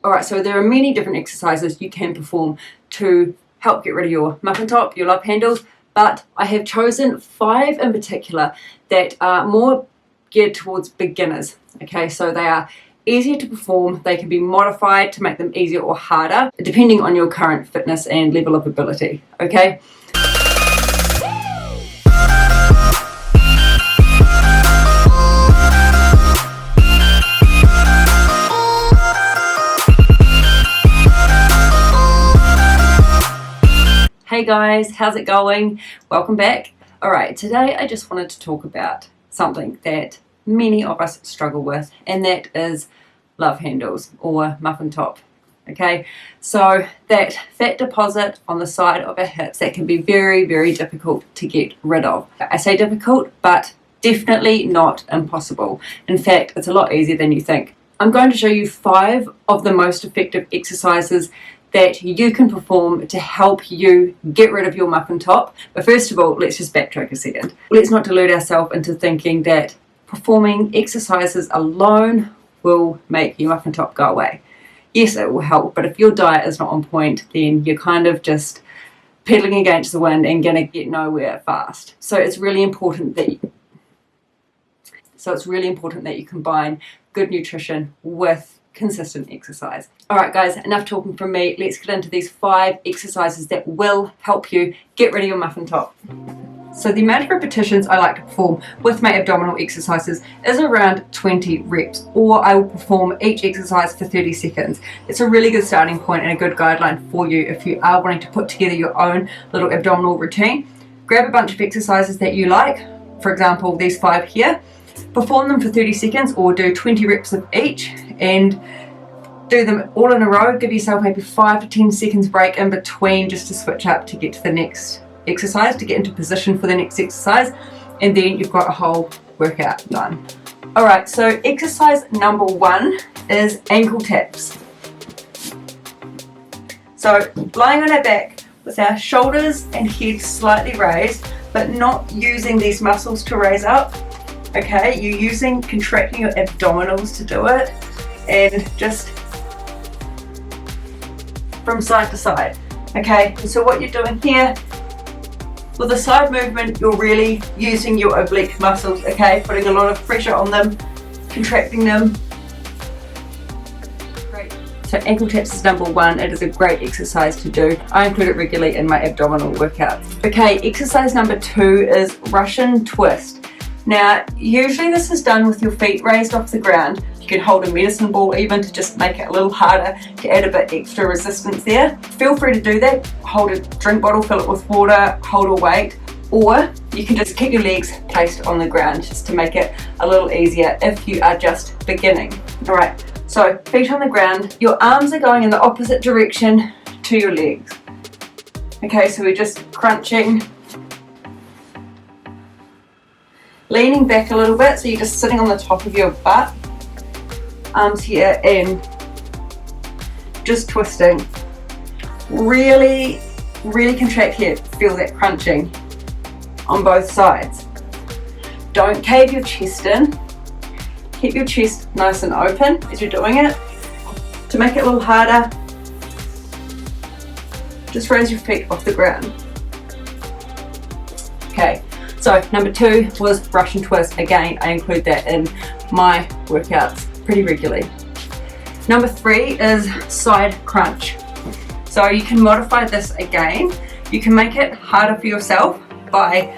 Alright, so there are many different exercises you can perform to help get rid of your muffin top, your love handles, but I have chosen 5 in particular that are more geared towards beginners. Okay, so they are easier to perform, they can be modified to make them easier or harder, depending on your current fitness and level of ability. Okay. Hey guys, how's it going? Welcome back. Alright, today I just wanted to talk about something that many of us struggle with, and that is love handles or muffin top. Okay, so that fat deposit on the side of our hips that can be very, very difficult to get rid of. I say difficult, but definitely not impossible. In fact, it's a lot easier than you think. I'm going to show you 5 of the most effective exercises that you can perform to help you get rid of your muffin top. But first of all, let's just backtrack a second. Let's not delude ourselves into thinking that performing exercises alone will make your muffin top go away. Yes, it will help, but if your diet is not on point, then you're kind of just pedaling against the wind and gonna get nowhere fast. So it's really important that you combine good nutrition with consistent exercise. Alright guys, enough talking from me. Let's get into these 5 exercises that will help you get rid of your muffin top. So the amount of repetitions I like to perform with my abdominal exercises is around 20 reps, or I will perform each exercise for 30 seconds. It's a really good starting point and a good guideline for you if you are wanting to put together your own little abdominal routine. Grab a bunch of exercises that you like, for example these 5 here, perform them for 30 seconds or do 20 reps of each and do them all in a row. Give yourself maybe 5 to 10 seconds break in between just to switch up to get to the next exercise, to get into position for the next exercise, and then you've got a whole workout done. Alright, so exercise number 1 is ankle taps. So lying on our back with our shoulders and head slightly raised, but not using these muscles to raise up. Okay, you're contracting your abdominals to do it, and just from side to side. Okay, and so what you're doing here with the side movement, you're really using your oblique muscles, okay, putting a lot of pressure on them, contracting them. Great. So ankle taps is number 1. It is a great exercise to do. I include it regularly in my abdominal workouts. Okay, exercise number 2 is Russian twist. Now, usually this is done with your feet raised off the ground. You can hold a medicine ball even to just make it a little harder, to add a bit extra resistance there. Feel free to do that. Hold a drink bottle, fill it with water, hold a weight, or you can just keep your legs placed on the ground just to make it a little easier if you are just beginning. Alright, so feet on the ground, your arms are going in the opposite direction to your legs. Okay, so we're just crunching, leaning back a little bit, so you're just sitting on the top of your butt, arms here, and just twisting. Really, really contract here, feel that crunching on both sides. Don't cave your chest in, keep your chest nice and open as you're doing it. To make it a little harder, just raise your feet off the ground. Okay. So number 2 was Russian twist. Again, I include that in my workouts pretty regularly. Number 3 is side crunch. So you can modify this again. You can make it harder for yourself by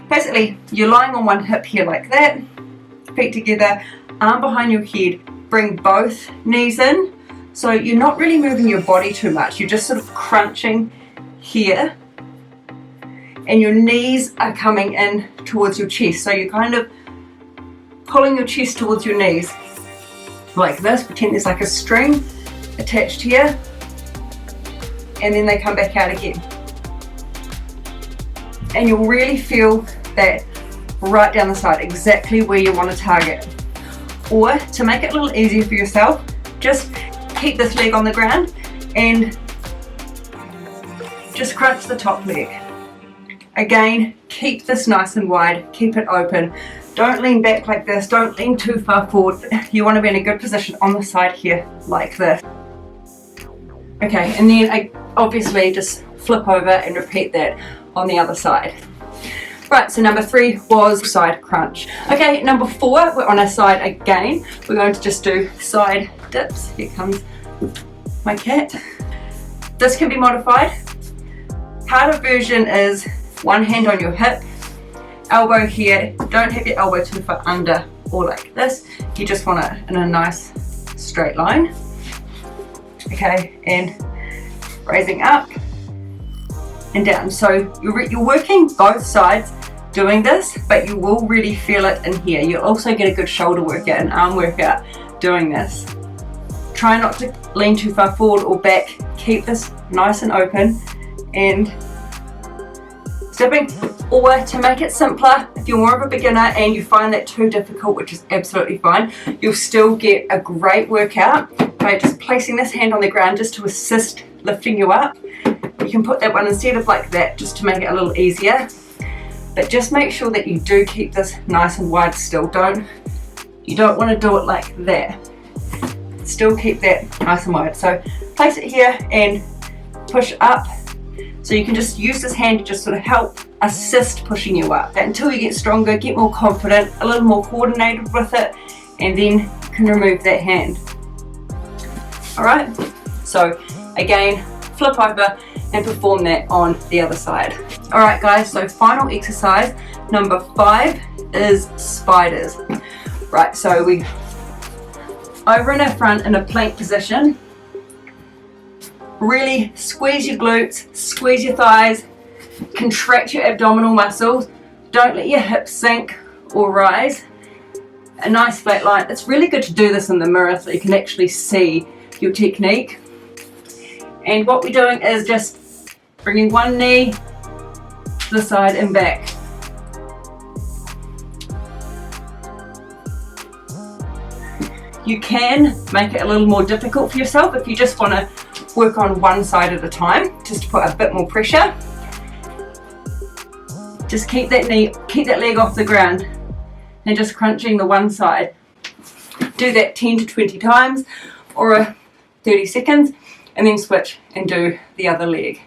basically you're lying on one hip here like that, feet together, arm behind your head, bring both knees in. So you're not really moving your body too much. You're just sort of crunching here, and your knees are coming in towards your chest. So you're kind of pulling your chest towards your knees like this. Pretend there's like a string attached here, and then they come back out again. And you'll really feel that right down the side, exactly where you want to target. Or to make it a little easier for yourself, just keep this leg on the ground and just crunch the top leg. Again, keep this nice and wide, keep it open. Don't lean back like this, don't lean too far forward. You want to be in a good position on the side here, like this. Okay, and then I obviously just flip over and repeat that on the other side. Right, so number 3 was side crunch. Okay, number 4, we're on our side again. We're going to just do side dips. Here comes my cat. This can be modified. Harder version is one hand on your hip, elbow here. Don't have your elbow too far under or like this. You just want it in a nice straight line. Okay, and raising up and down. So you're working both sides doing this, but you will really feel it in here. You'll also get a good shoulder workout and arm workout doing this. Try not to lean too far forward or back. Keep this nice and open and stepping. Or to make it simpler, if you're more of a beginner and you find that too difficult, which is absolutely fine, you'll still get a great workout by just placing this hand on the ground just to assist lifting you up. You can put that one instead of like that just to make it a little easier. But just make sure that you do keep this nice and wide still. You don't want to do it like that. Still keep that nice and wide. So place it here and push up. So you can just use this hand to just sort of help assist pushing you up. Until you get stronger, get more confident, a little more coordinated with it, and then you can remove that hand. Alright, so again, flip over and perform that on the other side. Alright guys, so final exercise, number 5 is spiders. Right, so we over in our front in a plank position. Really squeeze your glutes, squeeze your thighs, contract your abdominal muscles. Don't let your hips sink or rise. A nice flat line. It's really good to do this in the mirror so you can actually see your technique. And what we're doing is just bringing one knee to the side and back. You can make it a little more difficult for yourself if you just want to work on one side at a time, just to put a bit more pressure. Just keep that leg off the ground and just crunching the one side. Do that 10 to 20 times or 30 seconds and then switch and do the other leg.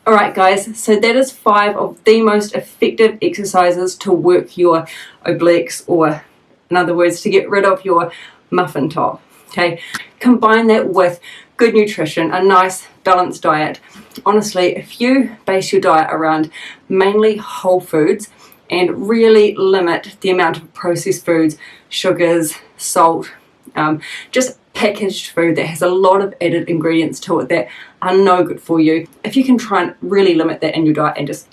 Alright guys, so that is 5 of the most effective exercises to work your obliques, or in other words, to get rid of your muffin top. Okay, combine that with good nutrition, a nice balanced diet. Honestly, if you base your diet around mainly whole foods and really limit the amount of processed foods, sugars, salt, just packaged food that has a lot of added ingredients to it that are no good for you. If you can try and really limit that in your diet and just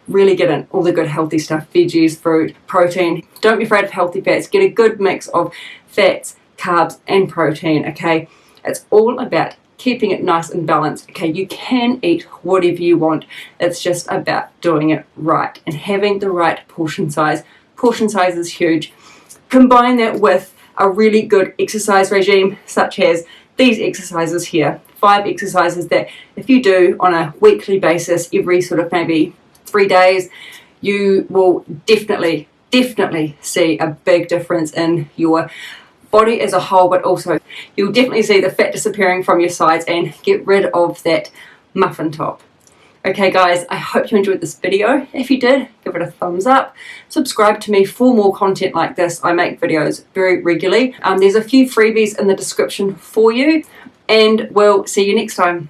really get in all the good healthy stuff, veggies, fruit, protein. Don't be afraid of healthy fats. Get a good mix of fats, carbs and protein. Okay, it's all about keeping it nice and balanced. Okay, you can eat whatever you want. It's just about doing it right and having the right portion size. Portion size is huge. Combine that with a really good exercise regime, such as these exercises here. 5 exercises that if you do on a weekly basis, every sort of maybe 3 days, you will definitely see a big difference in your body as a whole, but also you'll definitely see the fat disappearing from your sides and get rid of that muffin top. Okay guys, I hope you enjoyed this video. If you did, give it a thumbs up. Subscribe to me for more content like this. I make videos very regularly. There's a few freebies in the description for you, and we'll see you next time.